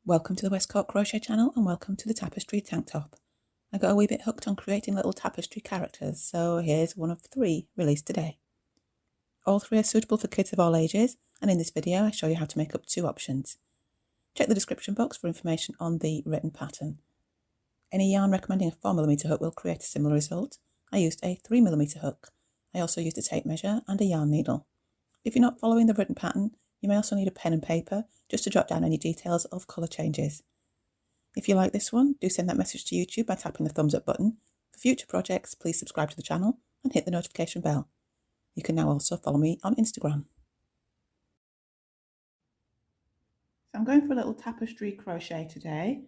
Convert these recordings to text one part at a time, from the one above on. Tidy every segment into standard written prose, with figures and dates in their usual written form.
Welcome to the Westcote Crochet channel and welcome to the tapestry tank top. I got a wee bit hooked on creating little tapestry characters, so here's one of 3 released today. All 3 are suitable for kids of all ages, and in this video I show you how to make up 2 options. Check the description box for information on the written pattern. Any yarn recommending a 4mm hook will create a similar result. I used a 3mm hook. I also used a tape measure and a yarn needle. If you're not following the written pattern, you may also need a pen and paper just to jot down any details of colour changes. If you like this one, do send that message to YouTube by tapping the thumbs up button. For future projects, please subscribe to the channel and hit the notification bell. You can now also follow me on Instagram. So I'm going for a little tapestry crochet today.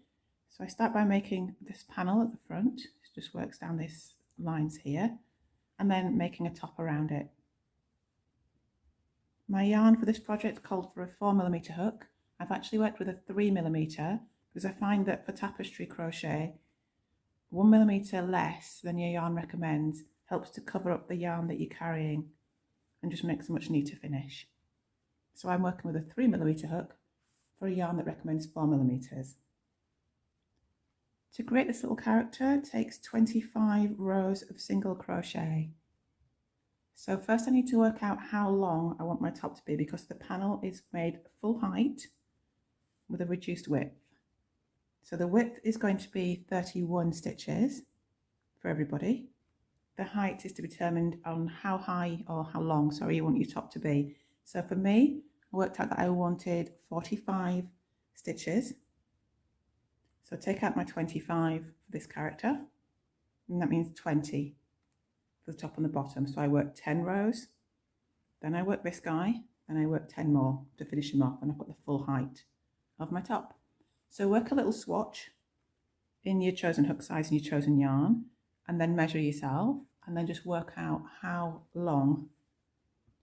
So I start by making this panel at the front. It just works down these lines here, and then making a top around it. My yarn for this project called for a 4mm hook. I've actually worked with a 3mm because I find that for tapestry crochet, 1mm less than your yarn recommends helps to cover up the yarn that you're carrying and just makes a much neater finish. So I'm working with a 3mm hook for a yarn that recommends 4mm. To create this little character, it takes 25 rows of single crochet. So first I need to work out how long I want my top to be because the panel is made full height with a reduced width. So the width is going to be 31 stitches for everybody. The height is to be determined on how high or how long, you want your top to be. So for me, I worked out that I wanted 45 stitches. So take out my 25 for this character, and that means 20 for the top and the bottom. So I work 10 rows, then I work this guy, and I work 10 more to finish him off, and I've got the full height of my top. So work a little swatch in your chosen hook size and your chosen yarn, and then measure yourself, and then just work out how long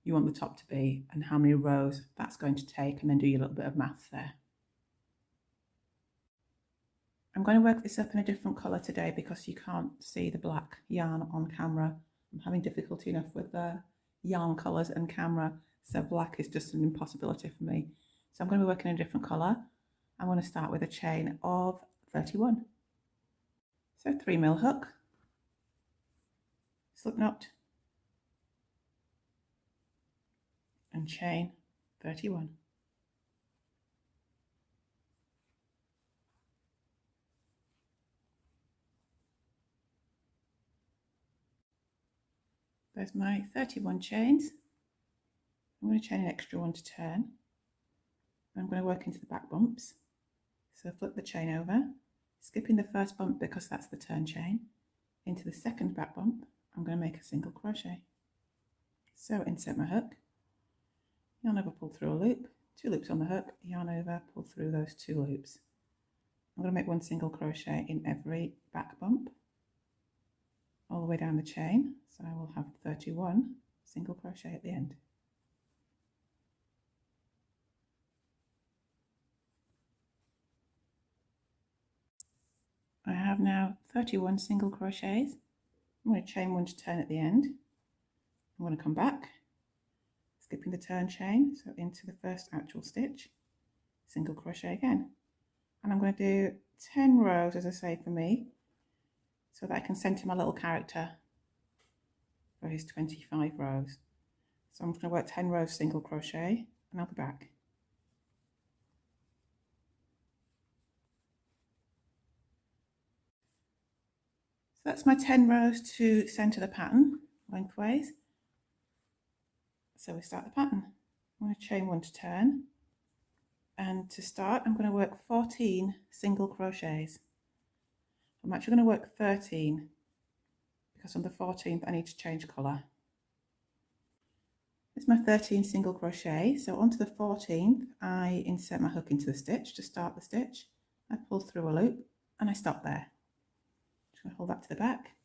you want the top to be and how many rows that's going to take, and then do your little bit of maths there. I'm going to work this up in a different colour today because you can't see the black yarn on camera. I'm having difficulty enough with the yarn colours and camera, so black is just an impossibility for me. So I'm going to be working in a different colour. I'm going to start with a chain of 31. So 3mm hook, slip knot, and chain 31. There's my 31 chains. I'm going to chain an extra one to turn. I'm going to work into the back bumps. So flip the chain over, skipping the first bump because that's the turn chain. Into the second back bump, I'm going to make a single crochet. So insert my hook, yarn over, pull through a loop, 2 loops on the hook, yarn over, pull through those 2 loops. I'm going to make 1 single crochet in every back bump, all the way down the chain, so I will have 31 single crochet at the end. I have now 31 single crochets. I'm going to chain 1 to turn at the end. I'm going to come back, skipping the turn chain, so into the first actual stitch, single crochet again. And I'm going to do 10 rows, as I say, for me, so that I can centre my little character for his 25 rows. So I'm just going to work 10 rows single crochet, and I'll be back. So that's my 10 rows to centre the pattern lengthways. So we start the pattern. I'm going to chain 1 to turn, and to start I'm going to work 14 single crochets. I'm actually going to work 13 because on the 14th I need to change colour. It's my 13 single crochet, so onto the 14th I insert my hook into the stitch to start the stitch. I pull through a loop and I stop there. Just going to hold that to the back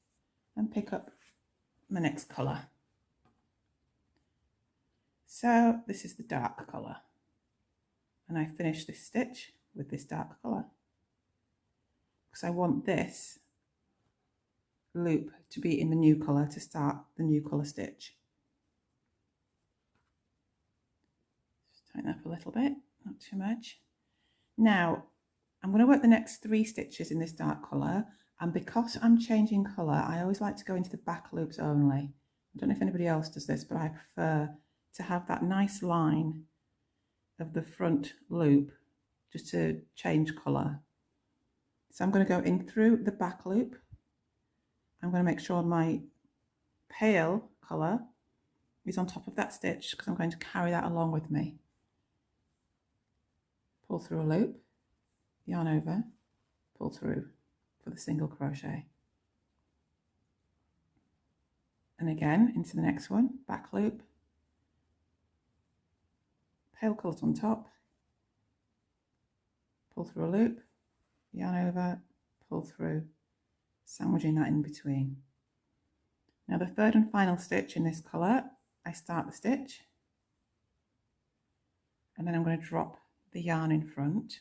and pick up my next colour. So this is the dark colour, and I finish this stitch with this dark colour because I want this loop to be in the new colour to start the new colour stitch. Just tighten up a little bit, not too much. Now I'm going to work the next 3 stitches in this dark colour, and because I'm changing colour, I always like to go into the back loops only. I don't know if anybody else does this, but I prefer to have that nice line of the front loop just to change colour. So I'm going to go in through the back loop. I'm going to make sure my pale colour is on top of that stitch because I'm going to carry that along with me. Pull through a loop, yarn over, pull through for the single crochet. And again into the next one, back loop, pale colours on top, pull through a loop, yarn over, pull through, sandwiching that in between. Now the third and final stitch in this colour, I start the stitch and then I'm going to drop the yarn in front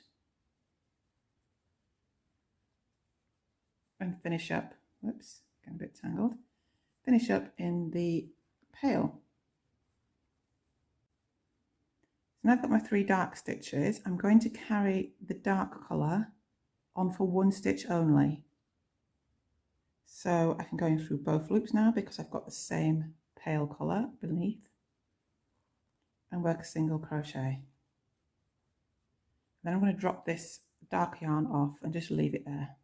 and finish up, whoops, getting a bit tangled, finish up in the pale. So now I've got my 3 dark stitches, I'm going to carry the dark colour on for 1 stitch only. So I can go in through both loops now because I've got the same pale colour beneath, and work a single crochet. Then I'm going to drop this dark yarn off and just leave it there.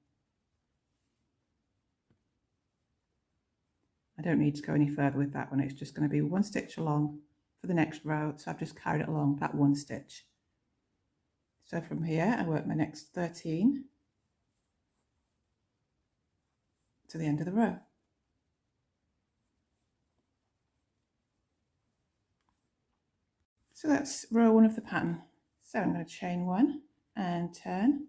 I don't need to go any further with that one, it's just going to be 1 stitch along for the next row, so I've just carried it along that 1 stitch. So from here I work my next 13 to the end of the row. So that's row 1 of the pattern. So I'm going to chain 1 and turn.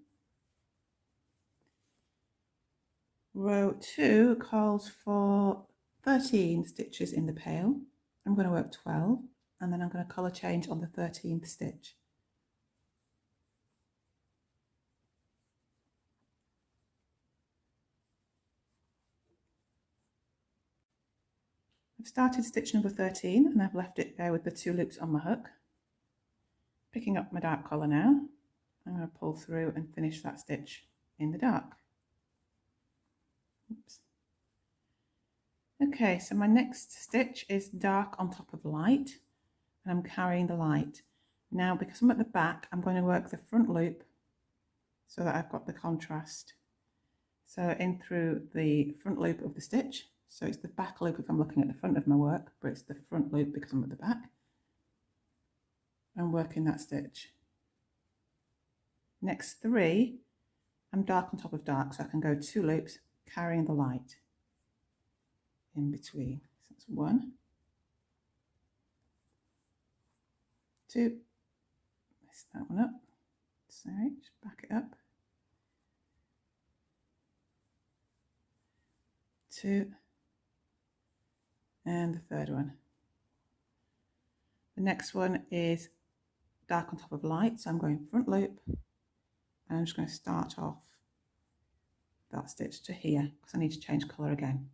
Row 2 calls for 13 stitches in the pale. I'm going to work 12 and then I'm going to colour change on the 13th stitch. I've started stitch number 13 and I've left it there with the 2 loops on my hook. Picking up my dark colour now, I'm going to pull through and finish that stitch in the dark. Oops. Okay, so my next stitch is dark on top of light and I'm carrying the light. Now because I'm at the back, I'm going to work the front loop so that I've got the contrast. So in through the front loop of the stitch, so it's the back loop if I'm looking at the front of my work, but it's the front loop because I'm at the back. I'm working that stitch. Next 3, I'm dark on top of dark, so I can go 2 loops carrying the light in between. So that's 1, 2, mess that one up, sorry, just back it up, 2, and the third one. The next one is dark on top of light, so I'm going front loop and I'm just going to start off that stitch to here because I need to change colour again.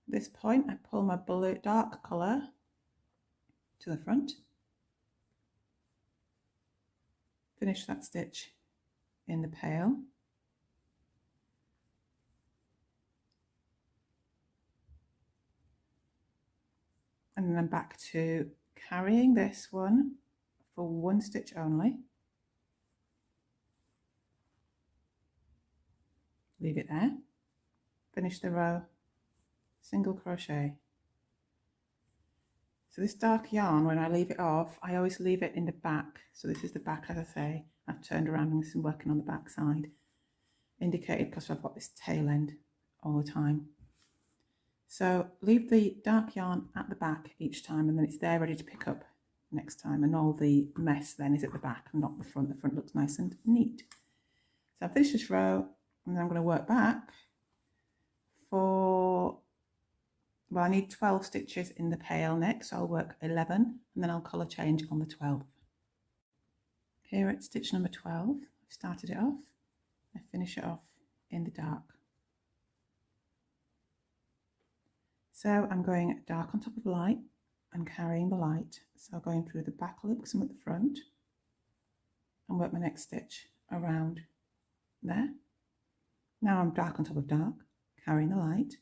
At this point I pull my blue dark colour to the front, finish that stitch in the pale, and then I'm back to carrying this one for 1 stitch only. Leave it there, finish the row, single crochet. So this dark yarn, when I leave it off, I always leave it in the back. So this is the back, as I say. I've turned around and this is working on the back side, indicated because I've got this tail end all the time. So leave the dark yarn at the back each time and then it's there ready to pick up next time, and all the mess then is at the back and not the front. The front looks nice and neat. So I've finished this row and then I'm going to work back for, well, I need 12 stitches in the pale next, so I'll work 11 and then I'll colour change on the 12th. Here at stitch number 12, I've started it off, I finish it off in the dark. So I'm going dark on top of light and carrying the light, so going through the back loop because I'm at the front, and work my next stitch around there. Now I'm dark on top of dark, carrying the light.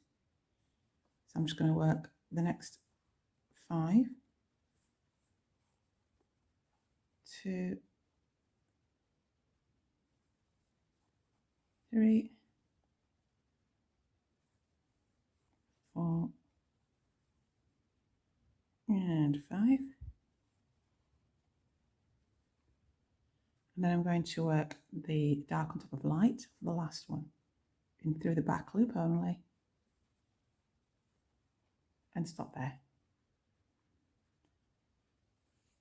So I'm just going to work the next 5, 2, 3, 4, and 5. And then I'm going to work the dark on top of light for the last one, in through the back loop only, and stop there.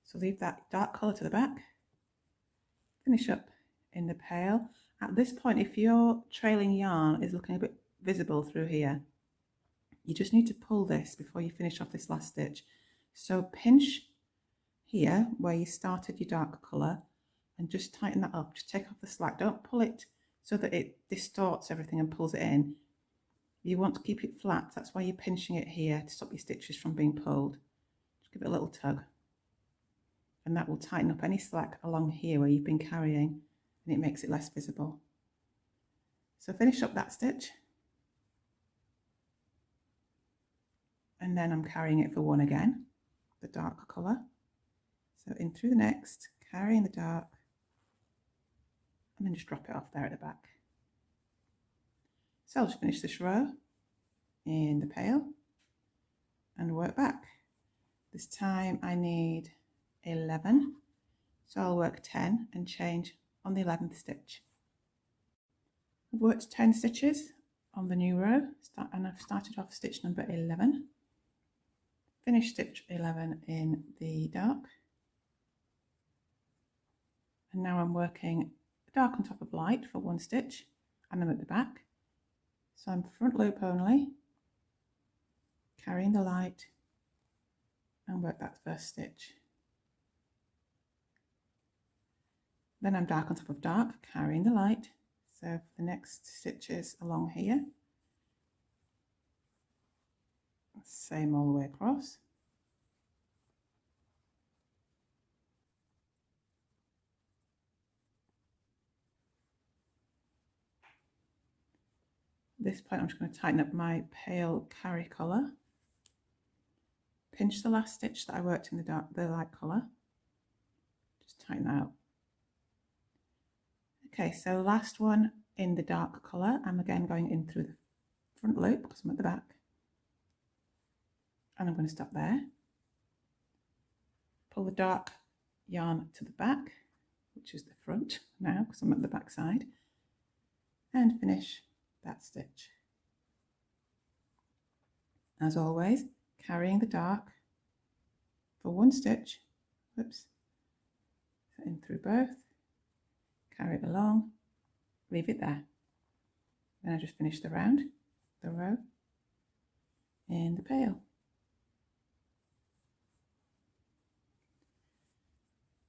So leave that dark colour to the back, finish up in the pail. At this point, if your trailing yarn is looking a bit visible through here, you just need to pull this before you finish off this last stitch. So pinch here where you started your dark colour and just tighten that up, just take off the slack. Don't pull it so that it distorts everything and pulls it in. You want to keep it flat, that's why you're pinching it here to stop your stitches from being pulled. Just give it a little tug, and that will tighten up any slack along here where you've been carrying, and it makes it less visible. So finish up that stitch, and then I'm carrying it for 1 again, the dark colour. So in through the next, carrying the dark, and then just drop it off there at the back. So I'll just finish this row in the pail and work back. This time I need 11, so I'll work 10 and change on the 11th stitch. I've worked 10 stitches on the new row, and I've started off stitch number 11. Finish stitch 11 in the dark, and now I'm working dark on top of light for 1 stitch, and I'm at the back. So I'm front loop only, carrying the light, and work that first stitch. Then I'm dark on top of dark, carrying the light. So for the next stitches along here, same all the way across. At this point I'm just going to tighten up my pale carry colour. Pinch the last stitch that I worked in the light colour. Just tighten that up. Okay, so last one in the dark colour, I'm again going in through the front loop because I'm at the back. And I'm going to stop there. Pull the dark yarn to the back, which is the front now because I'm at the back side, and finish that stitch. As always, carrying the dark for 1 stitch, whoops, in through both, carry it along, leave it there. Then I just finish the row in the pail.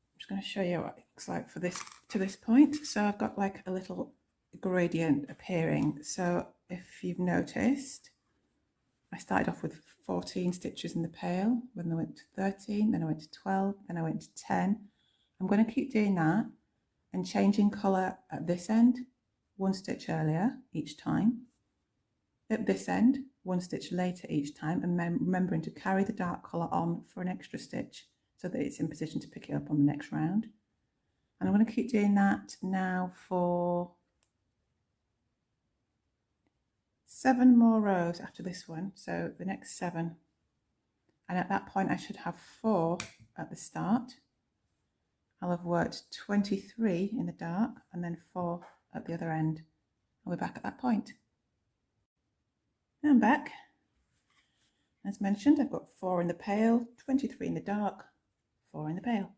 I'm just going to show you what it looks like for this to this point. So I've got like a little gradient appearing. So if you've noticed, I started off with 14 stitches in the pail, then I went to 13, then I went to 12, then I went to 10. I'm going to keep doing that and changing colour at this end 1 stitch earlier each time, at this end 1 stitch later each time, and remembering to carry the dark colour on for an extra stitch so that it's in position to pick it up on the next round. And I'm going to keep doing that now for 7 more rows after this one, so the next 7, and at that point I should have 4 at the start. I'll have worked 23 in the dark and then 4 at the other end. I'll be back at that point. Now I'm back. As mentioned, I've got 4 in the pail, 23 in the dark, 4 in the pail,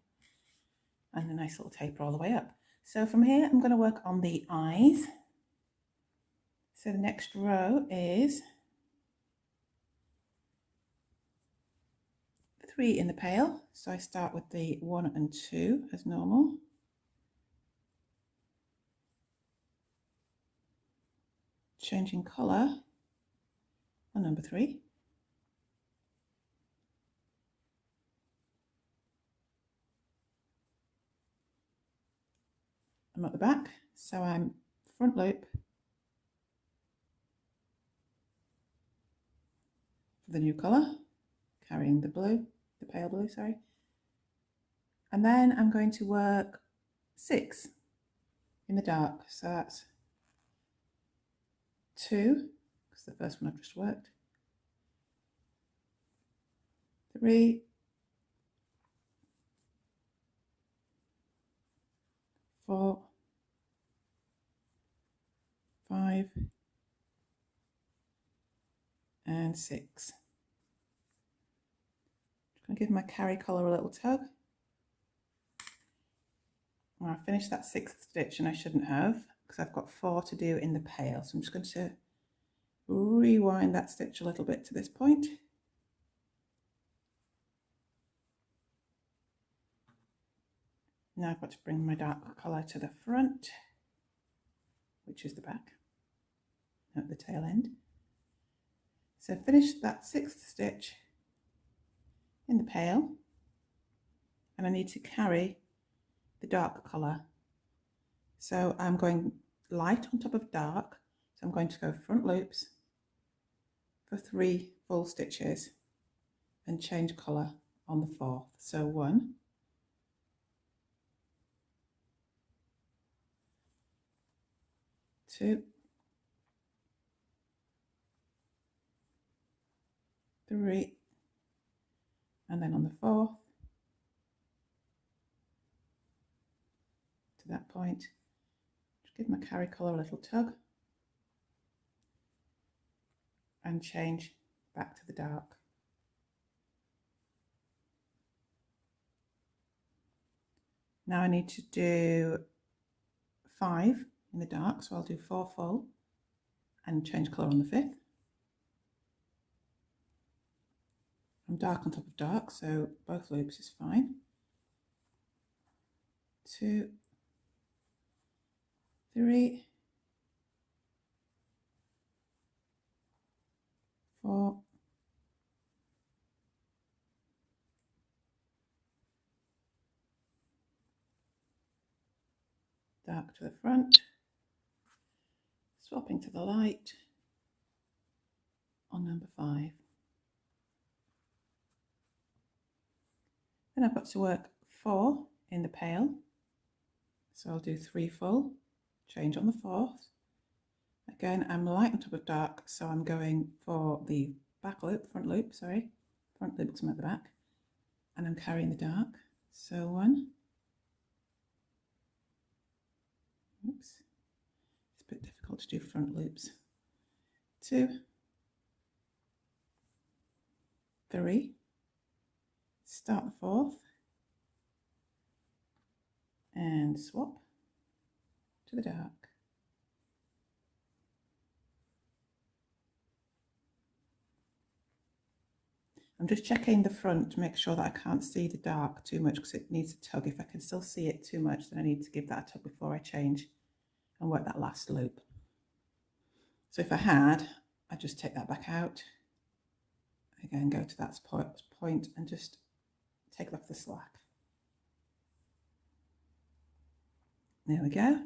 and a nice little taper all the way up. So from here I'm going to work on the eyes. So the next row is 3 in the pail. So I start with the 1 and 2 as normal. Changing colour on number 3. I'm at the back, so I'm front loop for the new colour, carrying the blue, the pale blue, sorry. And then I'm going to work 6 in the dark. So that's 2, because the first one I've just worked. 3, 4, 5, and 6. I'm going to give my carry collar a little tug. Well, I finished that 6th stitch and I shouldn't have, because I've got 4 to do in the pale. So I'm just going to rewind that stitch a little bit to this point. Now I've got to bring my dark colour to the front, which is the back, at the tail end. So finish that 6th stitch in the pale, and I need to carry the dark colour. So I'm going light on top of dark, so I'm going to go front loops for 3 full stitches and change colour on the 4th. So 1, 2, 3, and then on the 4th to that point, just give my carry colour a little tug and change back to the dark. Now I need to do 5 in the dark, so I'll do 4 full and change colour on the 5th. I'm dark on top of dark, so both loops is fine. 2, 3, 4, 5, dark to the front, swapping to the light on number 5. Then I've got to work 4 in the pale, so I'll do 3 full, change on the 4th. Again, I'm light on top of dark, so I'm going for the front loop come at the back, and I'm carrying the dark. So 1, oops, it's a bit difficult to do front loops. 2, 3, start the 4th, and swap to the dark. I'm just checking the front to make sure that I can't see the dark too much, because it needs a tug. If I can still see it too much, then I need to give that a tug before I change and work that last loop. So if I had, I'd just take that back out. Again, go to that point and just take off the slack. There we go.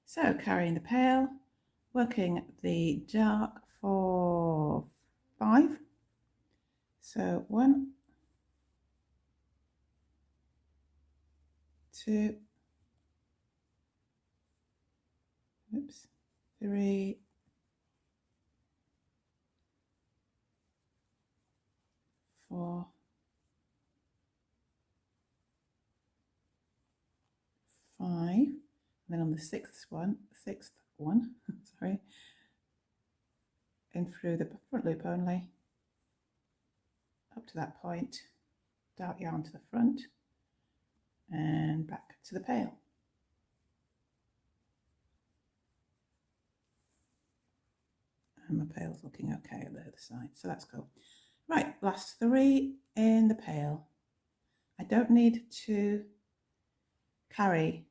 So carrying the pale, working the dark for 5. So 1, 2, 3, 4, 5, and then on the sixth one, sorry, in through the front loop only, up to that point, dark yarn to the front, and back to the pale. And my pale's looking okay at the other side, so that's cool. Right, last 3 in the pale. I don't need to carry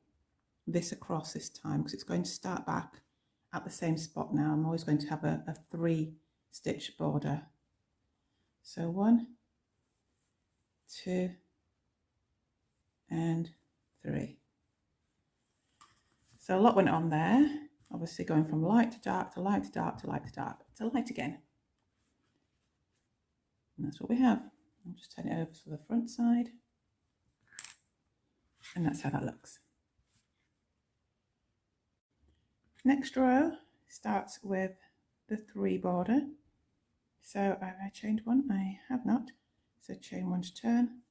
this across this time, because it's going to start back at the same spot now. I'm always going to have a 3 stitch border. So 1, 2, and 3. So a lot went on there. Obviously going from light to dark to light to dark to light to dark to light again. And that's what we have. I'll just turn it over to the front side. And that's how that looks. Next row starts with the 3 border. So have I chained one? I have not. So chain 1 to turn,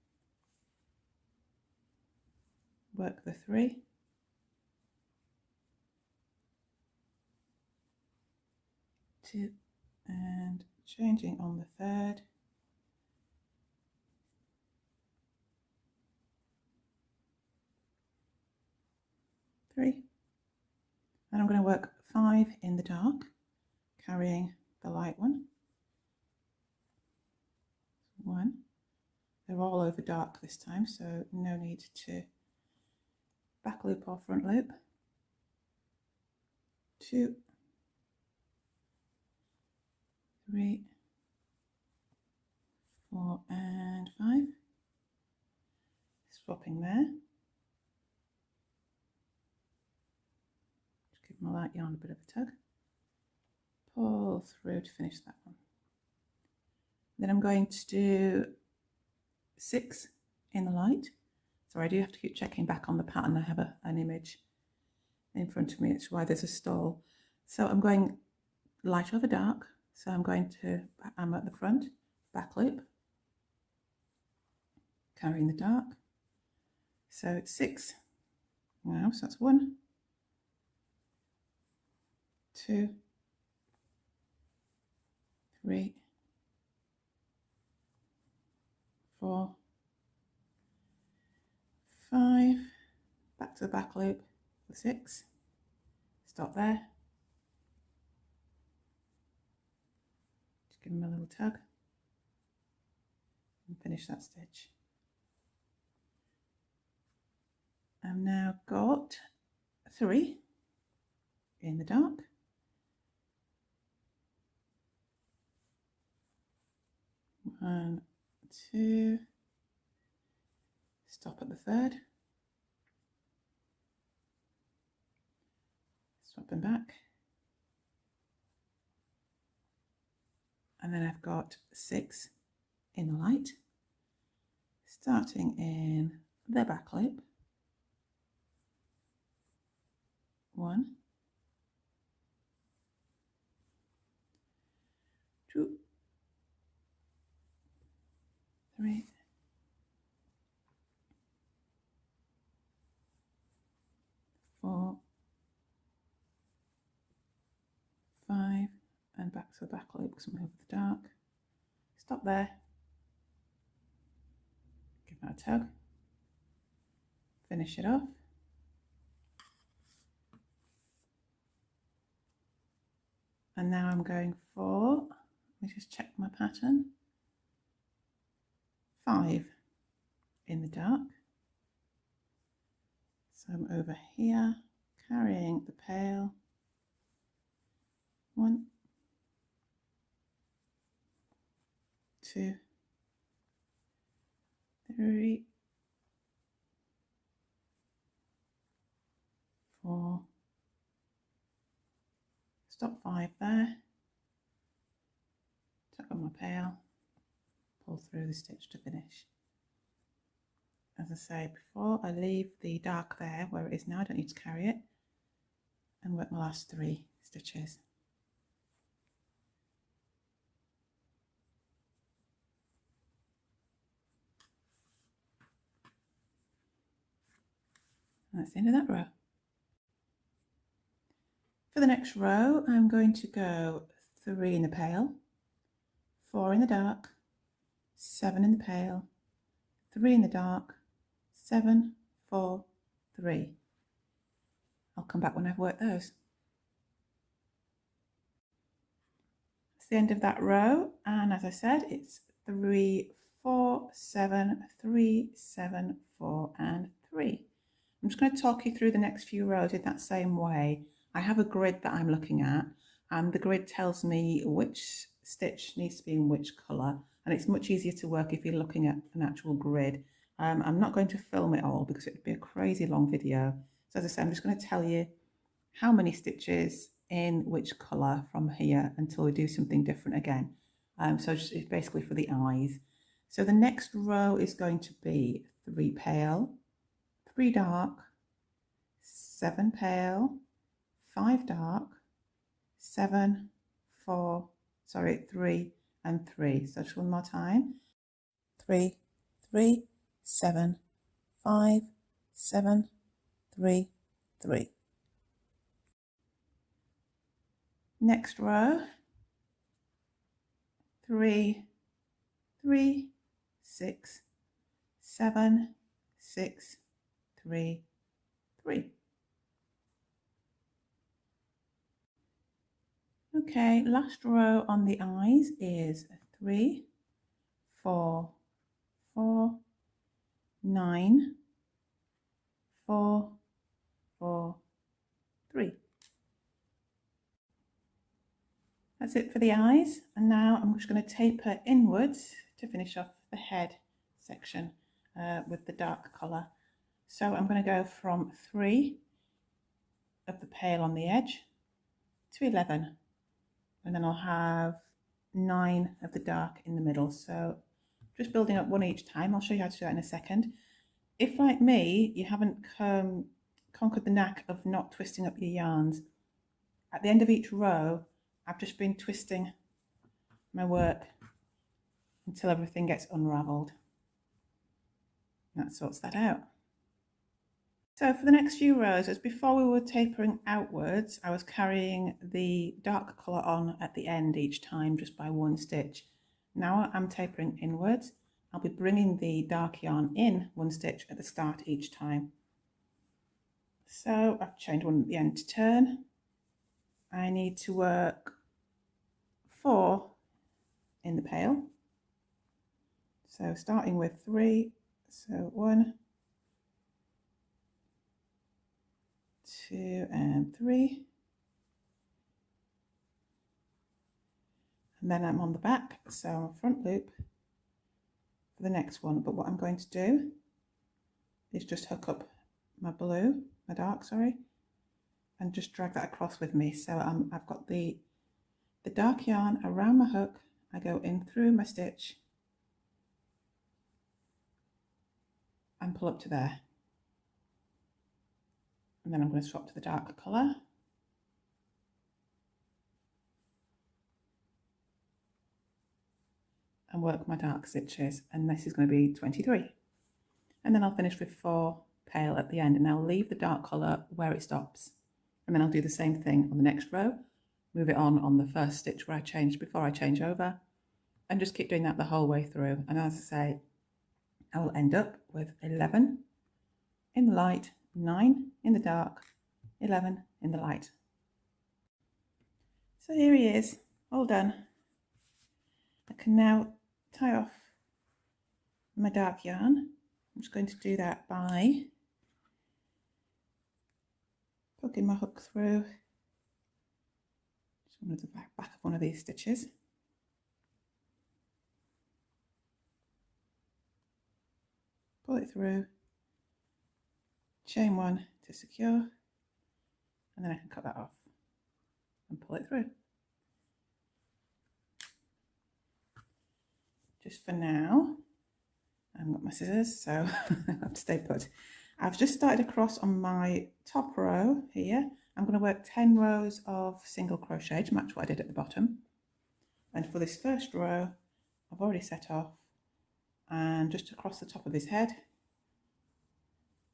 work the 3, two, and changing on the 3rd, three, and I'm going to work 5 in the dark, carrying the light one. 1. They're all over dark this time, so no need to back loop or front loop. 2, 3, 4, and 5. Swapping there. Just give my light yarn a bit of a tug. Pull through to finish that one. Then I'm going to do 6 in the light. So I do have to keep checking back on the pattern. I have an image in front of me. It's why there's a stall. So I'm going light over dark. So I'm at the front, back loop, carrying the dark. So it's 6 now. So that's 1, 2, 3, 4, 5, back to the back loop for 6, stop there, just give them a little tug and finish that stitch. I've now got 3 in the dark, 1, 2, stop at the 3rd, swap them back, and then I've got 6 in the light, starting in the back loop, 1, 2, 3, 4, 5, and back to the back loop because I'm over the dark. Stop there, give that a tug, finish it off. And now I'm going for, let me just check my pattern, 5 in the dark. So I'm over here, carrying the pail, 1, 2, 3, 4, stop 5 there, tuck on my pail, pull through the stitch to finish. As I say, before I leave the dark there where it is now, I don't need to carry it, and work my last 3 stitches. And that's the end of that row. For the next row, I'm going to go 3 in the pail, 4 in the dark, 7 in the pail, 3 in the dark, 7, 4, 3. I'll come back when I've worked those. It's the end of that row, and as I said, it's 3, 4, 7, 3, 7, 4, and 3. I'm just going to talk you through the next few rows in that same way. I have a grid that I'm looking at, and the grid tells me which stitch needs to be in which colour, and it's much easier to work if you're looking at an actual grid. I'm not going to film it all because it would be a crazy long video. So as I said, I'm just going to tell you how many stitches in which colour from here until we do something different again. So it's basically for the eyes. So the next row is going to be 3 pale, 3 dark, 7 pale, 5 dark, 7, 4, sorry, 3 and 3. So just one more time. 3, 3, 7, 5, 7, 3, 3. Next row, 3, 3, 6, 7, 6, 3, 3. Okay, last row on the eyes is 3, 4, 4, 9, 4, 4, 3. That's it for the eyes, and now I'm just going to taper inwards to finish off the head section with the dark colour. So I'm going to go from 3 of the pale on the edge to 11, and then I'll have 9 of the dark in the middle. So just building up one each time. I'll show you how to do that in a second. If, like me, you haven't conquered the knack of not twisting up your yarns, at the end of each row I've just been twisting my work until everything gets unravelled. That sorts that out. So for the next few rows, as before we were tapering outwards, I was carrying the dark colour on at the end each time just by one stitch. Now I'm tapering inwards. I'll be bringing the dark yarn in one stitch at the start each time. So I've chained one at the end to turn. I need to work 4 in the pale. So starting with 3, so 1, 2 and 3, and then I'm on the back, so front loop for the next one. But what I'm going to do is just hook up my dark, and just drag that across with me. So I've got the dark yarn around my hook. I go in through my stitch and pull up to there, and then I'm going to swap to the dark colour. And work my dark stitches, and this is going to be 23, and then I'll finish with 4 pale at the end, and I'll leave the dark colour where it stops, and then I'll do the same thing on the next row, move it on the first stitch where I changed before I change over, and just keep doing that the whole way through. And as I say, I will end up with 11 in the light, 9 in the dark, 11 in the light. So here he is, all done. I can now tie off my dark yarn. I'm just going to do that by poking my hook through just one of the back of one of these stitches. Pull it through, chain 1 to secure, and then I can cut that off and pull it through. Just for now, I haven't got my scissors, so I have to stay put. I've just started across on my top row here. I'm going to work 10 rows of single crochet to match what I did at the bottom. And for this first row, I've already set off, and just across the top of his head,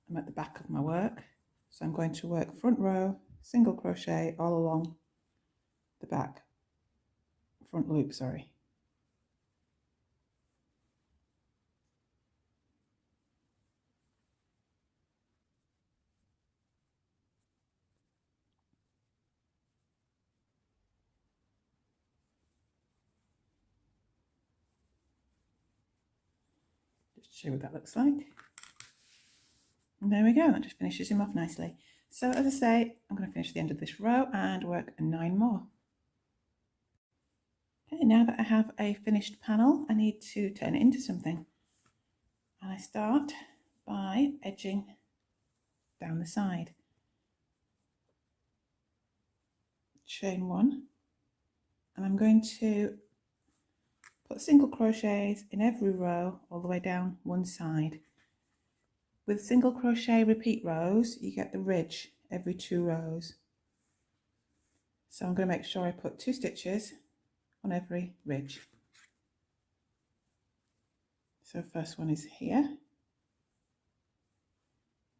I'm at the back of my work. So I'm going to work front row, single crochet all along the back, front loop, sorry. Just show you what that looks like. And there we go, that just finishes him off nicely. So as I say, I'm going to finish the end of this row and work 9 more. Okay, now that I have a finished panel, I need to turn it into something. And I start by edging down the side. chain one, and I'm going to put single crochets in every row all the way down one side. With single crochet repeat rows, you get the ridge every 2 rows. So I'm going to make sure I put 2 stitches on every ridge. So first one is here.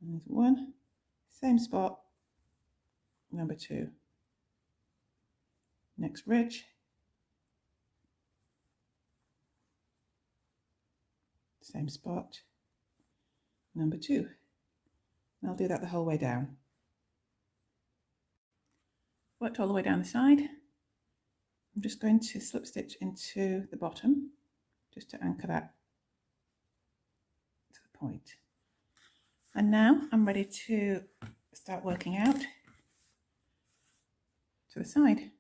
And there's 1, same spot, number 2. Next ridge. Same spot, number 2. And I'll do that the whole way down. Worked all the way down the side. I'm just going to slip stitch into the bottom just to anchor that to the point. And now I'm ready to start working out to the side.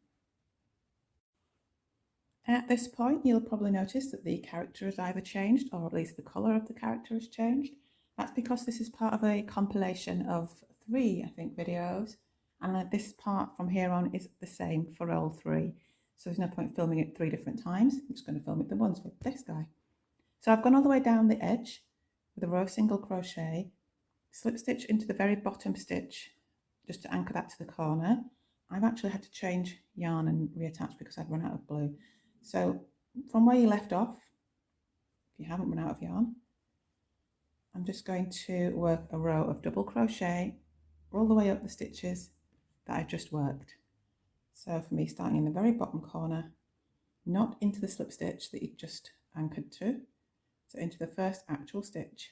At this point, you'll probably notice that the character has either changed, or at least the colour of the character has changed. That's because this is part of a compilation of 3, I think, videos, and this part from here on is the same for all 3. So there's no point filming it 3 different times. I'm just going to film it the once with this guy. So I've gone all the way down the edge with a row of single crochet, slip stitch into the very bottom stitch just to anchor that to the corner. I've actually had to change yarn and reattach because I'd run out of blue. So from where you left off, if you haven't run out of yarn, I'm just going to work a row of double crochet all the way up the stitches that I just worked. So for me, starting in the very bottom corner, not into the slip stitch that you just anchored to, so into the first actual stitch.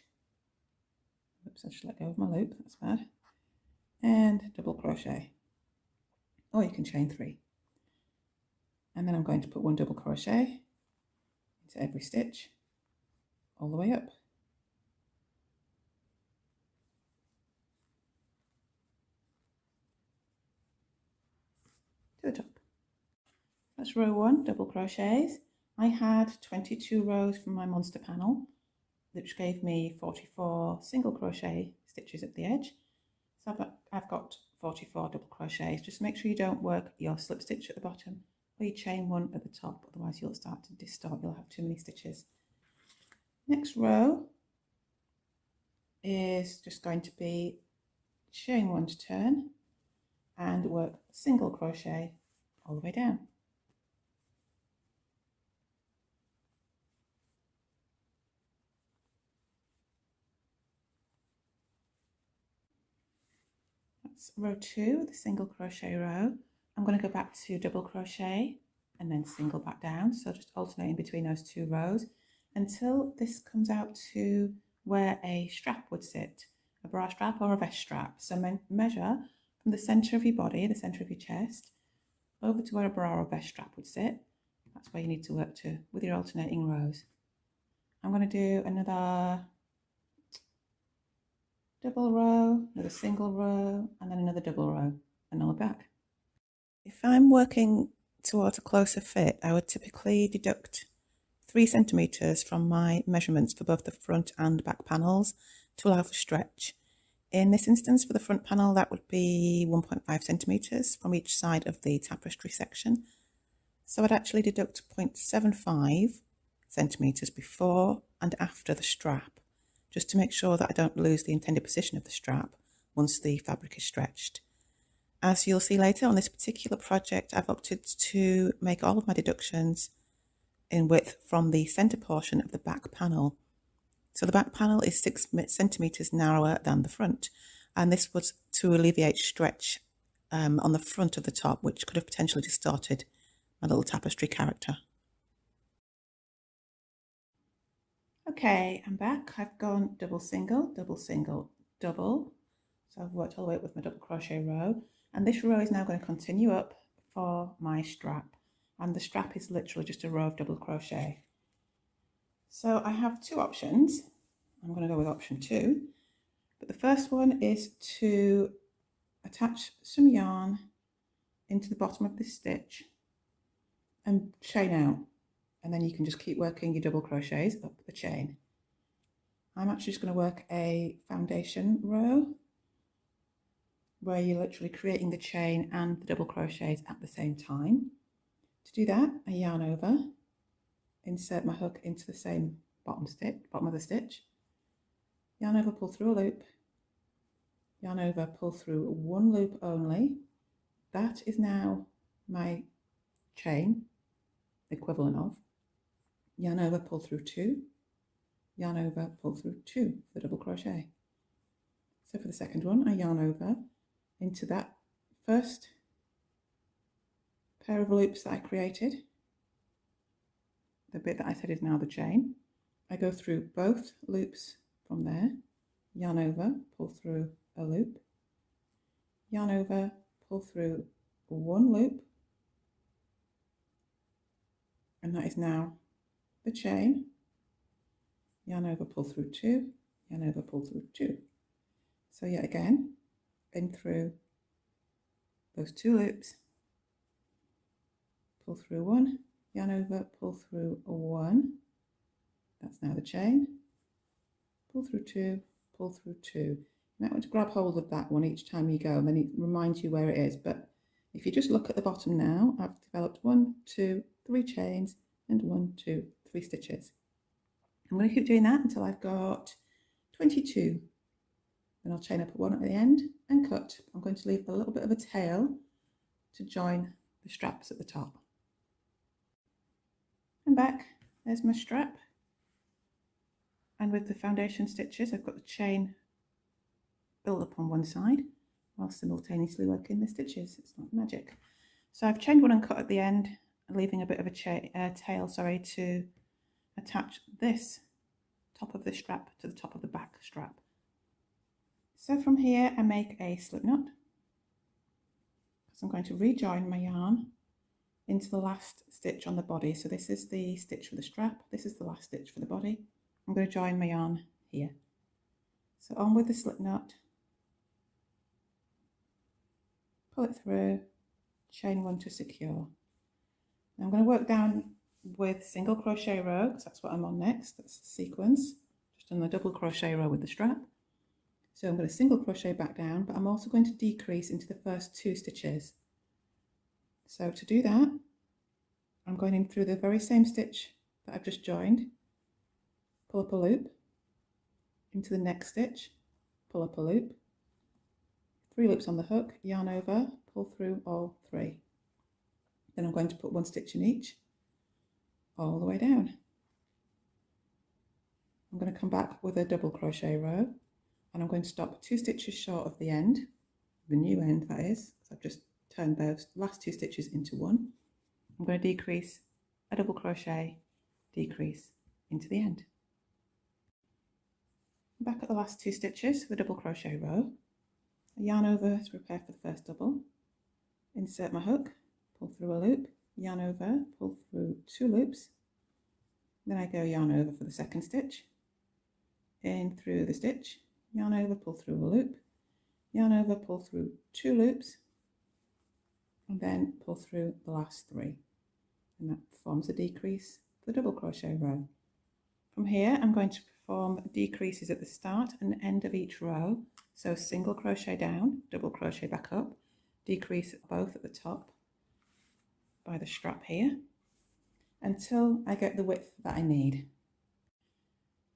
Oops, I should let go of my loop, that's bad. And double crochet, or you can chain 3. And then I'm going to put 1 double crochet into every stitch all the way up. To the top. That's row 1, double crochets. I had 22 rows from my monster panel, which gave me 44 single crochet stitches at the edge. So I've got 44 double crochets. Just make sure you don't work your slip stitch at the bottom, or you chain 1 at the top, otherwise you'll start to distort, you'll have too many stitches. Next row is just going to be chain 1 to turn and work single crochet all the way down. That's row 2, the single crochet row. I'm going to go back to double crochet and then single back down, so just alternating between those 2 rows until this comes out to where a strap would sit, a bra strap or a vest strap. So measure from the centre of your body, the centre of your chest, over to where a bra or vest strap would sit. That's where you need to work to with your alternating rows. I'm going to do another double row, another single row, and then another double row, and all back. If I'm working towards a closer fit, I would typically deduct 3 centimetres from my measurements for both the front and back panels to allow for stretch. In this instance, for the front panel, that would be 1.5 centimetres from each side of the tapestry section. So I'd actually deduct 0.75 centimetres before and after the strap, just to make sure that I don't lose the intended position of the strap once the fabric is stretched. As you'll see later on this particular project, I've opted to make all of my deductions in width from the centre portion of the back panel. So the back panel is 6 centimetres narrower than the front, and this was to alleviate stretch on the front of the top, which could have potentially distorted my little tapestry character. Okay, I'm back. I've gone double single, double single, double. So I've worked all the way up with my double crochet row, and this row is now going to continue up for my strap, and the strap is literally just a row of double crochet. So I have 2 options. I'm going to go with option 2, but the first one is to attach some yarn into the bottom of this stitch and chain out, and then you can just keep working your double crochets up the chain. I'm actually just going to work a foundation row where you're literally creating the chain and the double crochets at the same time. To do that, I yarn over, insert my hook into the same bottom of the stitch, yarn over, pull through a loop, yarn over, pull through one loop only. That is now my chain, equivalent of. Yarn over, pull through two, yarn over, pull through two for the double crochet. So for the second one, I yarn over into that first pair of loops that I created, the bit that I said is now the chain. I go through both loops from there, yarn over, pull through a loop, yarn over, pull through one loop, and that is now the chain. Yarn over, pull through two, yarn over, pull through two. So yet again, in through those two loops, pull through one, yarn over, pull through one. That's now the chain. Pull through two, pull through two. You might want to grab hold of that one each time you go, and then it reminds you where it is. But if you just look at the bottom now, I've developed 1, 2, 3 chains and 1, 2, 3 stitches. I'm going to keep doing that until I've got 22. Then I'll chain up one at the end and cut. I'm going to leave a little bit of a tail to join the straps at the top. And back, there's my strap. And with the foundation stitches, I've got the chain build up on one side while simultaneously working the stitches. It's not magic. So I've chained one and cut at the end, leaving a bit of a tail to attach this top of the strap to the top of the back strap. So from here I make a slip knot, because I'm going to rejoin my yarn into the last stitch on the body. So this is the stitch for the strap, this is the last stitch for the body. I'm going to join my yarn here. So on with the slip knot, pull it through, chain one to secure. Now I'm going to work down with single crochet row, because that's what I'm on next. That's the sequence, just on the double crochet row with the strap. So I'm going to single crochet back down, but I'm also going to decrease into the first 2 stitches. So to do that, I'm going in through the very same stitch that I've just joined, pull up a loop, into the next stitch, pull up a loop, 3 loops on the hook, yarn over, pull through all 3. Then I'm going to put 1 stitch in each, all the way down. I'm going to come back with a double crochet row, and I'm going to stop 2 stitches short of the end, the new end that is, because I've just turned those last 2 stitches into one. I'm going to decrease a double crochet, decrease into the end. Back at the last 2 stitches with a double crochet row, I yarn over to prepare for the first double, insert my hook, pull through a loop, yarn over, pull through 2 loops, then I go yarn over for the second stitch, in through the stitch, yarn over, pull through a loop, yarn over, pull through 2 loops, and then pull through the last 3, and that forms a decrease for the double crochet row. From here I'm going to perform decreases at the start and end of each row, so single crochet down, double crochet back up, decrease both at the top by the strap here, until I get the width that I need.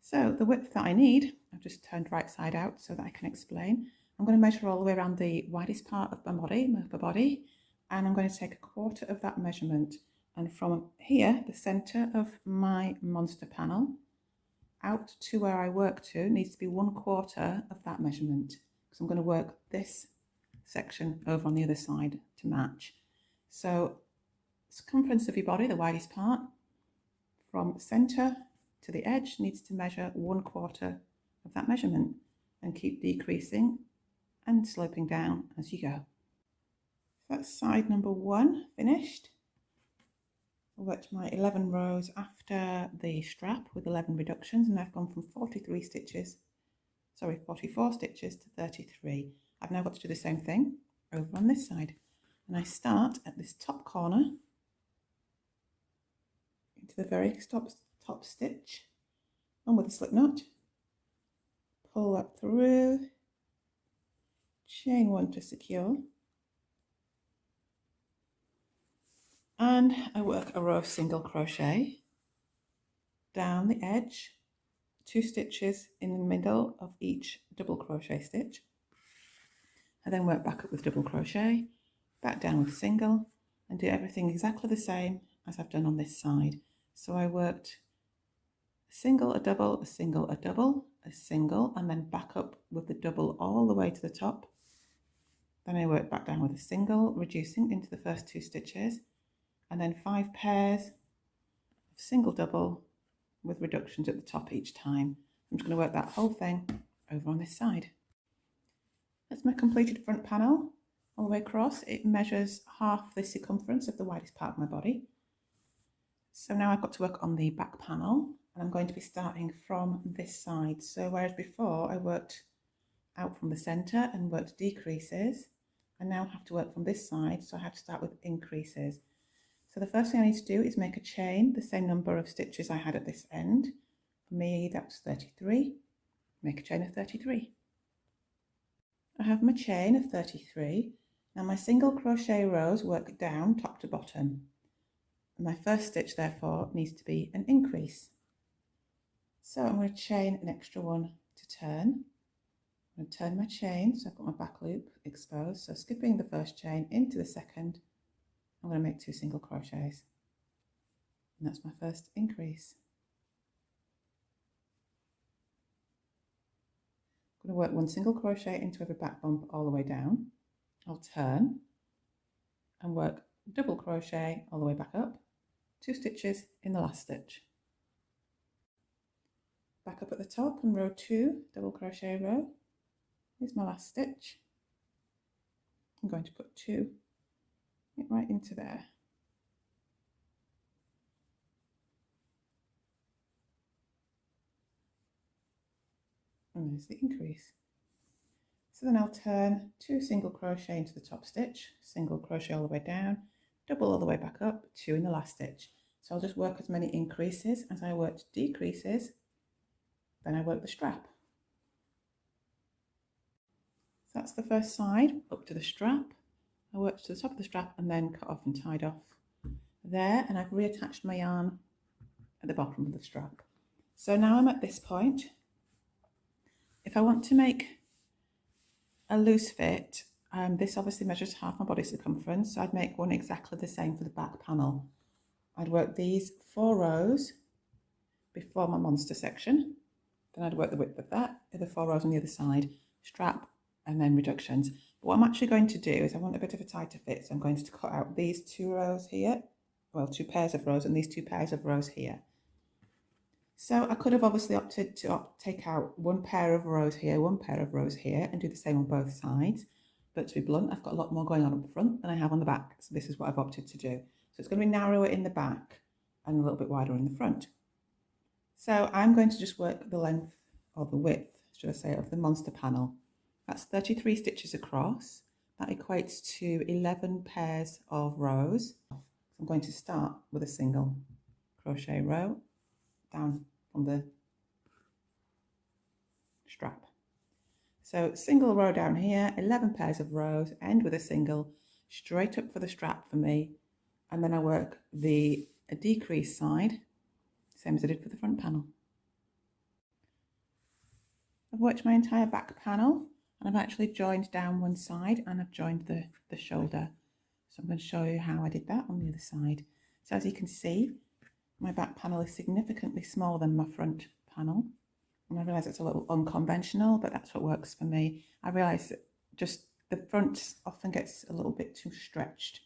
So the width that I need, I've just turned right side out so that I can explain. I'm going to measure all the way around the widest part of my body, my upper body, and I'm going to take 1/4 of that measurement, and from here, the centre of my monster panel, out to where I work to needs to be 1/4 of that measurement, because I'm going to work this section over on the other side to match. So circumference of your body, the widest part, from centre to the edge needs to measure 1/4 of that measurement, and keep decreasing and sloping down as you go. That's side number 1 finished. I worked my 11 rows after the strap with 11 reductions, and I've gone from 44 stitches to 33. I've now got to do the same thing over on this side, and I start at this top corner into the very top stitch, and with a slip knot, pull up through, chain one to secure, and I work a row of single crochet down the edge, 2 stitches in the middle of each double crochet stitch. I then work back up with double crochet, back down with single, and do everything exactly the same as I've done on this side. So I worked a single, a double, a single, a double, a single, and then back up with the double all the way to the top. Then I work back down with a single, reducing into the first 2 stitches, and then 5 pairs of single double with reductions at the top each time. I'm just going to work that whole thing over on this side. That's my completed front panel all the way across. It measures half the circumference of the widest part of my body. So now I've got to work on the back panel, and I'm going to be starting from this side. So whereas before I worked out from the centre and worked decreases, I now have to work from this side, so I have to start with increases. So the first thing I need to do is make a chain, the same number of stitches I had at this end. For me, that was 33. Make a chain of 33. I have my chain of 33. Now my single crochet rows work down top to bottom. And my first stitch therefore needs to be an increase. So I'm going to chain an extra one to turn. I'm going to turn my chain, so I've got my back loop exposed. So skipping the first chain into the second, I'm going to make 2 single crochets. And that's my first increase. I'm going to work 1 single crochet into every back bump all the way down. I'll turn and work double crochet all the way back up, 2 stitches in the last stitch. Back up at the top and row 2, double crochet row. Here's my last stitch. I'm going to put 2 right into there. And there's the increase. So then I'll turn 2 single crochet into the top stitch, single crochet all the way down, double all the way back up, 2 in the last stitch. So I'll just work as many increases as I worked decreases, then I work the strap. So that's the first side, up to the strap. I worked to the top of the strap and then cut off and tied off there, and I've reattached my yarn at the bottom of the strap. So now I'm at this point. If I want to make a loose fit, this obviously measures half my body circumference, so I'd make one exactly the same for the back panel. I'd work these 4 rows before my monster section, then I'd work the width of that, the 4 rows on the other side, strap, and then reductions. But what I'm actually going to do is I want a bit of a tighter fit, so I'm going to cut out these 2 rows here, well, 2 pairs of rows, and these 2 pairs of rows here. So I could have obviously opted to take out 1 pair of rows here, 1 pair of rows here, and do the same on both sides. But to be blunt, I've got a lot more going on up front than I have on the back. So this is what I've opted to do. So it's going to be narrower in the back and a little bit wider in the front. So I'm going to just work the length, or the width, should I say, of the monster panel. That's 33 stitches across. That equates to 11 pairs of rows. I'm going to start with a single crochet row down from the strap. So single row down here, 11 pairs of rows, end with a single, straight up for the strap for me, and then I work the decrease side, same as I did for the front panel. I've worked my entire back panel, and I've actually joined down one side and I've joined the shoulder. So I'm going to show you how I did that on the other side. So as you can see, my back panel is significantly smaller than my front panel. And I realise it's a little unconventional, but that's what works for me. I realise that just the front often gets a little bit too stretched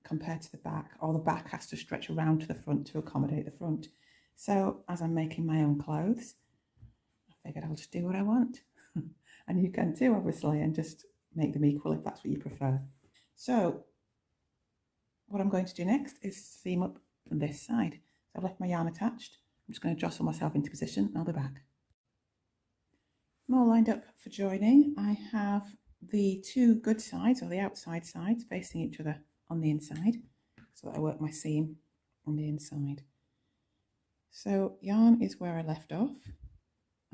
compared to the back, or the back has to stretch around to the front to accommodate the front. So as I'm making my own clothes, I figured I'll just do what I want. And you can too, obviously, and just make them equal if that's what you prefer. So what I'm going to do next is seam up this side. So I've left my yarn attached. I'm just going to jostle myself into position and I'll be back. I'm all lined up for joining. I have the 2 good sides, or the outside sides, facing each other on the inside, so that I work my seam on the inside. So yarn is where I left off.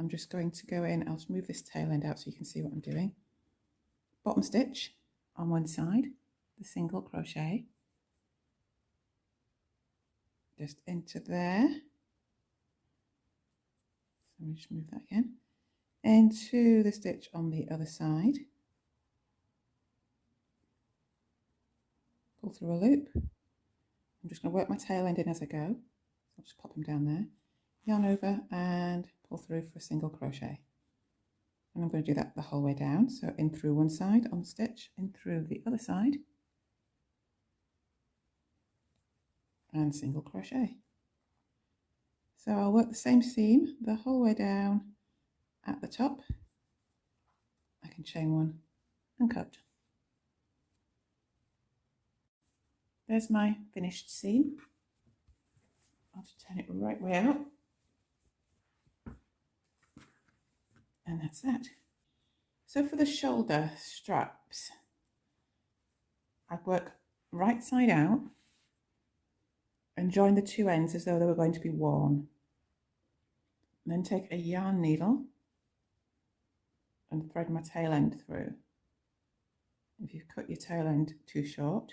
I'm just going to go in, I'll just move this tail end out so you can see what I'm doing. Bottom stitch on one side, the single crochet, just into there. So let me just move that again. Into the stitch on the other side. Pull through a loop. I'm just going to work my tail end in as I go. I'll just pop them down there. Yarn over and pull through for a single crochet. And I'm going to do that the whole way down. So in through one side on the stitch, in through the other side, and single crochet. So I'll work the same seam the whole way down at the top. I can chain one and cut. There's my finished seam. I'll just turn it right way out. And that's that. So for the shoulder straps, I work right side out and join the two ends as though they were going to be worn. And then take a yarn needle and thread my tail end through. If you've cut your tail end too short,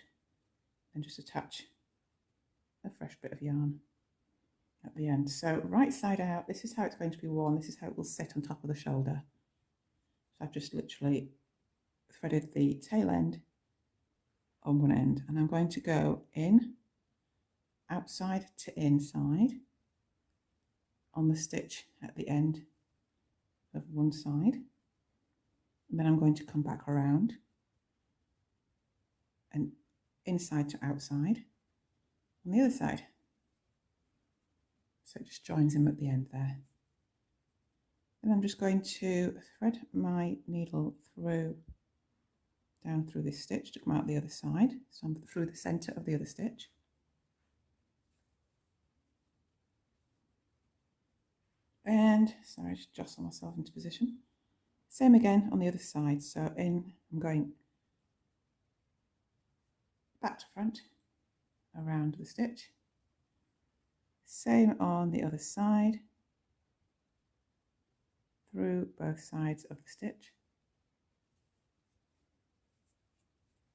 then just attach a fresh bit of yarn at the end. So right side out, this is how it's going to be worn. This is how it will sit on top of the shoulder. So I've just literally threaded the tail end on one end, and I'm going to go in, outside to inside on the stitch at the end of one side, and then I'm going to come back around and inside to outside on the other side. So it just joins them at the end there. And I'm just going to thread my needle through, down through this stitch to come out the other side. So I'm through the centre of the other stitch. And sorry, just jostle myself into position. Same again on the other side. So in, I'm going back to front around the stitch. Same on the other side, through both sides of the stitch,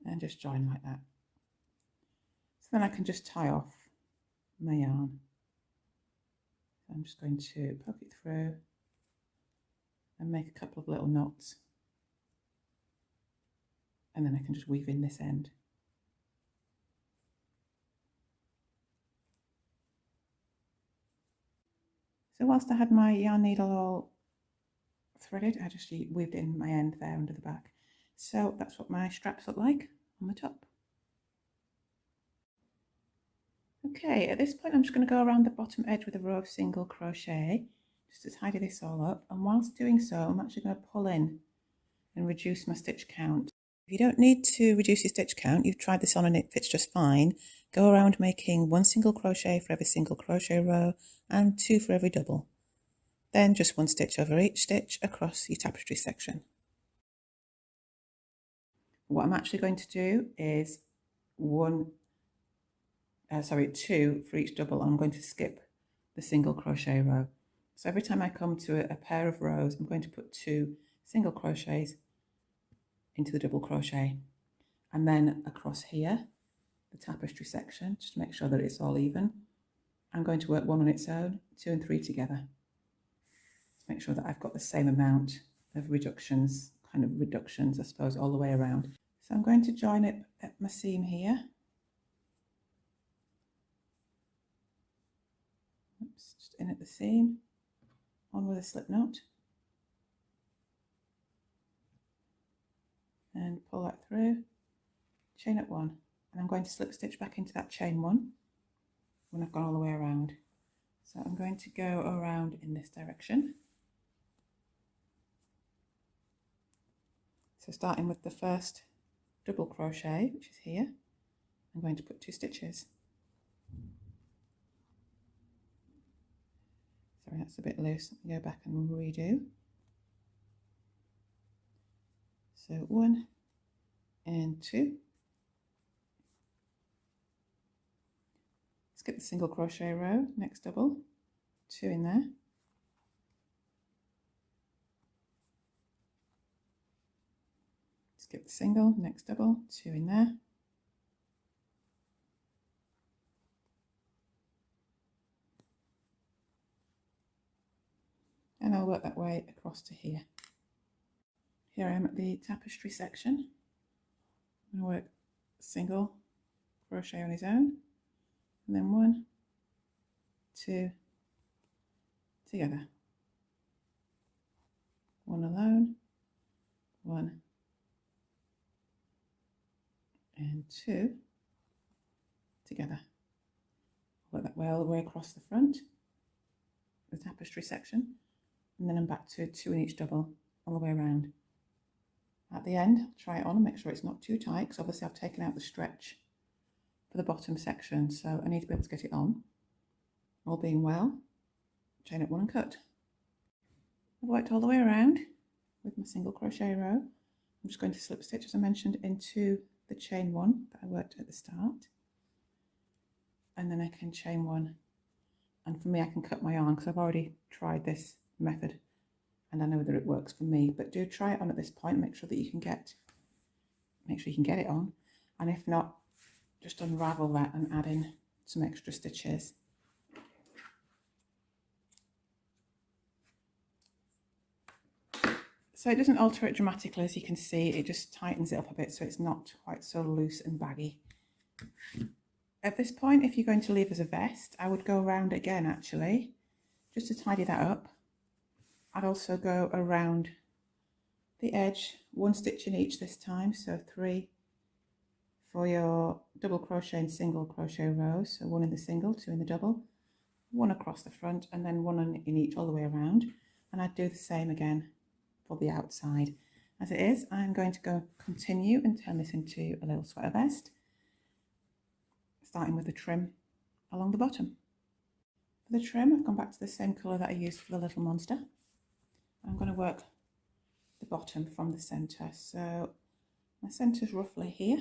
and just join like that. So then I can just tie off my yarn. So I'm just going to poke it through and make a couple of little knots, and then I can just weave in this end. So whilst I had my yarn needle all threaded, I just weaved in my end there under the back. So that's what my straps look like on the top. Okay, at this point I'm just going to go around the bottom edge with a row of single crochet just to tidy this all up, and whilst doing so I'm actually going to pull in and reduce my stitch count. If you don't need to reduce your stitch count, you've tried this on and it fits just fine, go around making one single crochet for every single crochet row and two for every double. Then just one stitch over each stitch across your tapestry section. What I'm actually going to do is two for each double. I'm going to skip the single crochet row. So every time I come to a pair of rows, I'm going to put two single crochets into the double crochet, and then across here, the tapestry section, just to make sure that it's all even, I'm going to work one on its own, two and three together, to make sure that I've got the same amount of reductions, I suppose, all the way around. So I'm going to join it at my seam here. Oops, just in at the seam, on with a slip knot, and pull that through, chain up one, and I'm going to slip stitch back into that chain one when I've gone all the way around. So I'm going to go around in this direction. So starting with the first double crochet, which is here, I'm going to put two stitches. Sorry, that's a bit loose. Let me go back and redo. So one and two. Skip the single crochet row, next double, two in there. skip the single, next double, 2 in there. And I'll work that way across to here. Here I am at the tapestry section. I'm going to work single crochet on his own, and then 1, 2, together. 1 alone, 1 and 2 together. Work that way all the way across the front, the tapestry section, and then I'm back to 2 in each double all the way around. At the end, try it on and make sure it's not too tight, because obviously I've taken out the stretch for the bottom section, so I need to be able to get it on. All being well, chain up 1 and cut. I've worked all the way around with my single crochet row. I'm just going to slip stitch, as I mentioned, into the chain 1 that I worked at the start, and then I can chain 1, and for me I can cut my yarn because I've already tried this method and I know that it works for me. But do try it on at this point, make sure that you can get it on, and if not, just unravel that and add in some extra stitches. So it doesn't alter it dramatically, as you can see, it just tightens it up a bit so it's not quite so loose and baggy. At this point, if you're going to leave as a vest, I would go around again actually, just to tidy that up. I'd also go around the edge, 1 stitch in each this time, so 3 for your double crochet and single crochet rows, so 1 in the single, 2 in the double, 1 across the front, and then 1 in each all the way around. And I'd do the same again for the outside. As it is, I'm going to go continue and turn this into a little sweater vest, starting with the trim along the bottom. For the trim, I've gone back to the same colour that I used for the little monster. I'm going to work the bottom from the centre, so my centre is roughly here.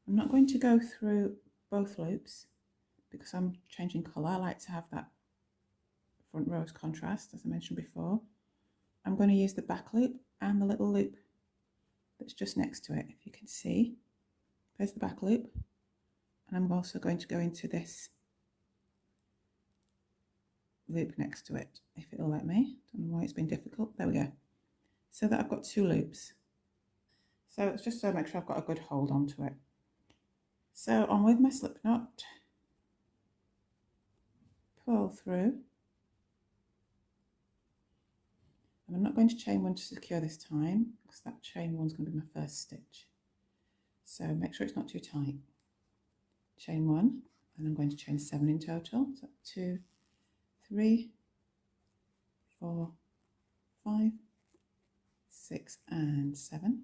I'm not going to go through both loops because I'm changing colour. I like to have that front rose contrast, as I mentioned before. I'm going to use the back loop and the little loop that's just next to it. If you can see, there's the back loop, and I'm also going to go into this loop next to it, if it'll let me. Don't know why it's been difficult. There we go. So that I've got 2 loops. So it's just to make sure I've got a good hold onto it. So on with my slip knot, pull through, and I'm not going to chain 1 to secure this time because that chain 1 is going to be my first stitch. So make sure it's not too tight. Chain 1, and I'm going to chain 7 in total. So 2, 3, 4, 5, 6 and 7.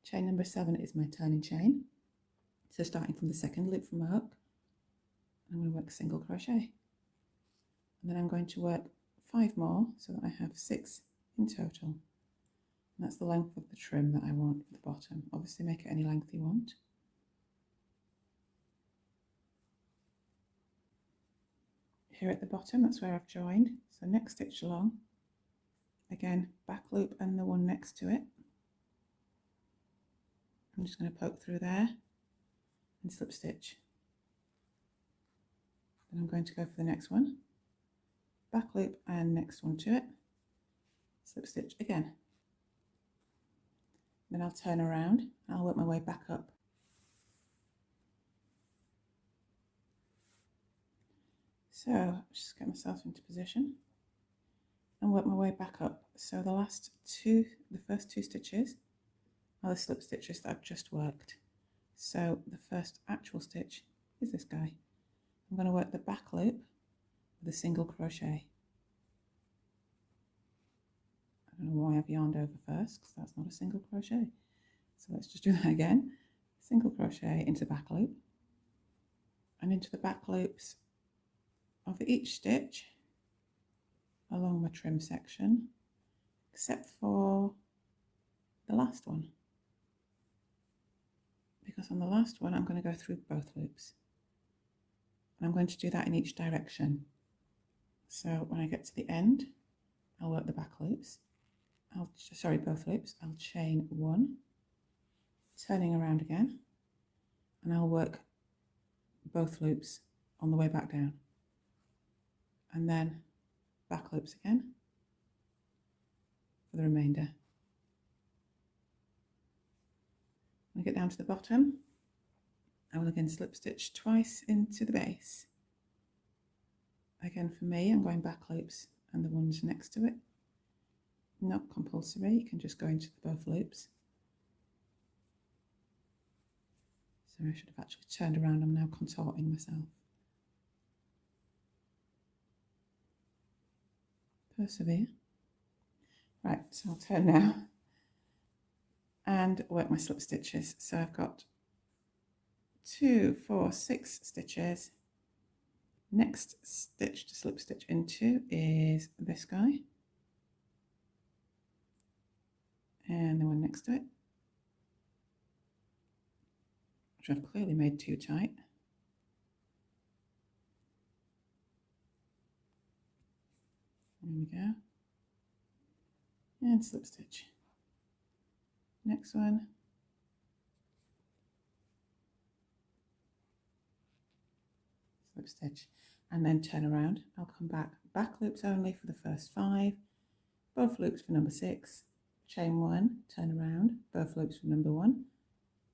Chain number 7 is my turning chain. So starting from the second loop from my hook, I'm going to work single crochet. And then I'm going to work 5 more so that I have 6 in total. And that's the length of the trim that I want for the bottom. Obviously make it any length you want. Here at the bottom, that's where I've joined. So next stitch along, again, back loop and the one next to it. I'm just going to poke through there and slip stitch. Then I'm going to go for the next one, back loop and next one to it, slip stitch again. Then I'll turn around and I'll work my way back up. So just get myself into position and work my way back up. So the first two stitches are the slip stitches that I've just worked. So the first actual stitch is this guy. I'm going to work the back loop with a single crochet. I don't know why I've yarned over first, because that's not a single crochet. So let's just do that again. Single crochet into the back loop and into the back loops of each stitch along my trim section, except for the last one, because on the last one I'm going to go through both loops, and I'm going to do that in each direction. So when I get to the end, I'll work the back loops, both loops. I'll chain 1 turning around again, and I'll work both loops on the way back down, and then back loops again for the remainder. When I get down to the bottom, I will again slip stitch twice into the base. Again, for me, I'm going back loops and the ones next to it. Not compulsory, you can just go into both loops. So I should have actually turned around, I'm now contorting myself. Persevere. Right, so I'll turn now and work my slip stitches. So I've got 2, 4, 6 stitches. Next stitch to slip stitch into is this guy, and the one next to it, which I've clearly made too tight. There we go. And slip stitch. Next one. Slip stitch. And then turn around. I'll come back loops only for the first 5, both loops for number 6, chain 1, turn around, both loops for number 1,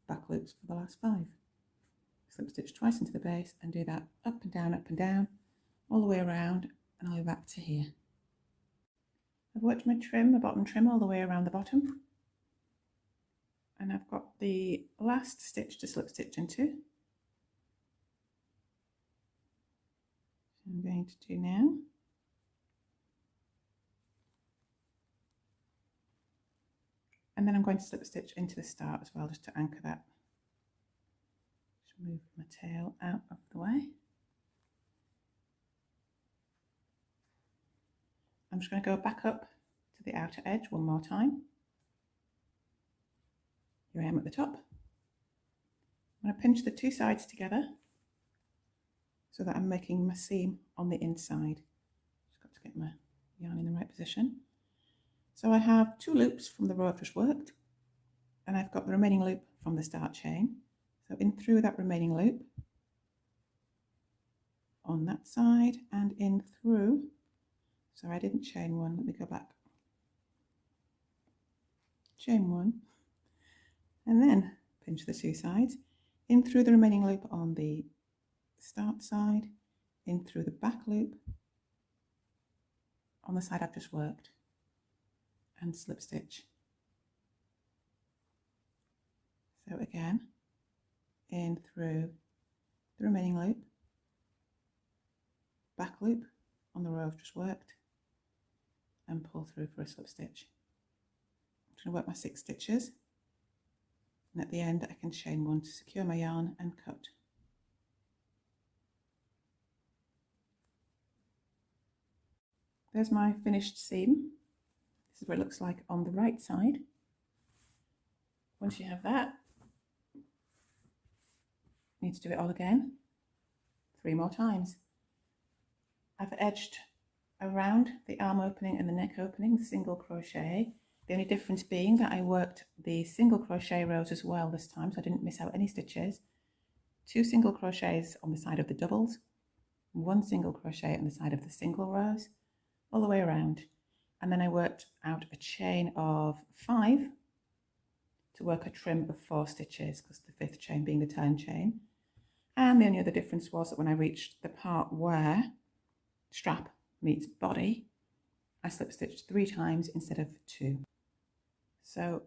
back loops for the last 5. Slip stitch twice into the base and do that up and down, all the way around, and I'll go back to here. I've worked my bottom trim all the way around the bottom, and I've got the last stitch to slip stitch into. I'm going to do now. And then I'm going to slip stitch into the start as well, just to anchor that. Just move my tail out of the way. I'm just going to go back up to the outer edge one more time. Here I am at the top. I'm going to pinch the 2 sides together so that I'm making my seam on the inside. Just got to get my yarn in the right position. So I have 2 loops from the row I've just worked, and I've got the remaining loop from the start chain. So in through that remaining loop on that side, and in through, so I didn't chain 1, let me go back. Chain 1, and then pinch the 2 sides, in through the remaining loop on the start side, in through the back loop on the side I've just worked, and slip stitch. So again, in through the remaining loop, back loop on the row I've just worked, and pull through for a slip stitch. I'm going to work my 6 stitches, and at the end I can chain 1 to secure my yarn and cut. There's my finished seam. This is what it looks like on the right side. Once you have that, you need to do it all again 3 more times. I've edged around the arm opening and the neck opening with single crochet. The only difference being that I worked the single crochet rows as well this time, so I didn't miss out any stitches. 2 single crochets on the side of the doubles, 1 single crochet on the side of the single rows, all the way around. And then I worked out a chain of 5 to work a trim of 4 stitches, because the 5th chain being the turn chain. And the only other difference was that when I reached the part where strap meets body, I slip stitched 3 times instead of 2. So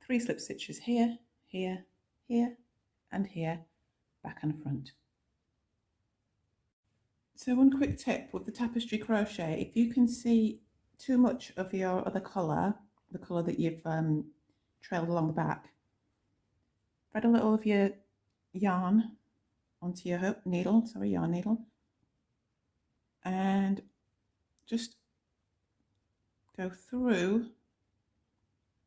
3 slip stitches here, here, here, and here, back and front. So one quick tip with the tapestry crochet, if you can see too much of your other colour, the colour that you've trailed along the back, thread a little of your yarn onto your yarn needle, and just go through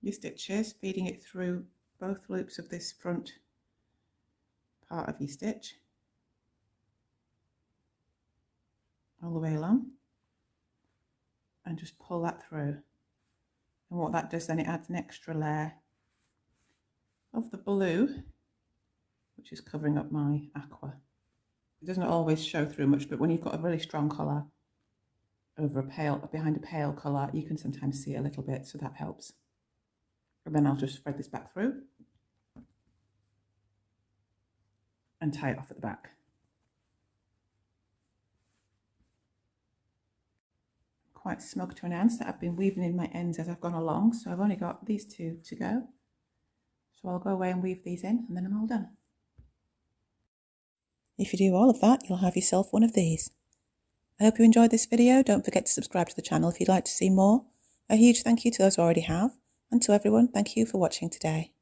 your stitches, feeding it through both loops of this front part of your stitch all the way along, and just pull that through. And what that does then, it adds an extra layer of the blue, which is covering up my aqua. It doesn't always show through much, but when you've got a really strong colour over behind a pale colour, you can sometimes see a little bit, so that helps. And then I'll just spread this back through and tie it off at the back. Quite smug to announce that I've been weaving in my ends as I've gone along, so I've only got these 2 to go. So I'll go away and weave these in, and then I'm all done. If you do all of that, you'll have yourself one of these. I hope you enjoyed this video. Don't forget to subscribe to the channel if you'd like to see more. A huge thank you to those who already have, and to everyone, thank you for watching today.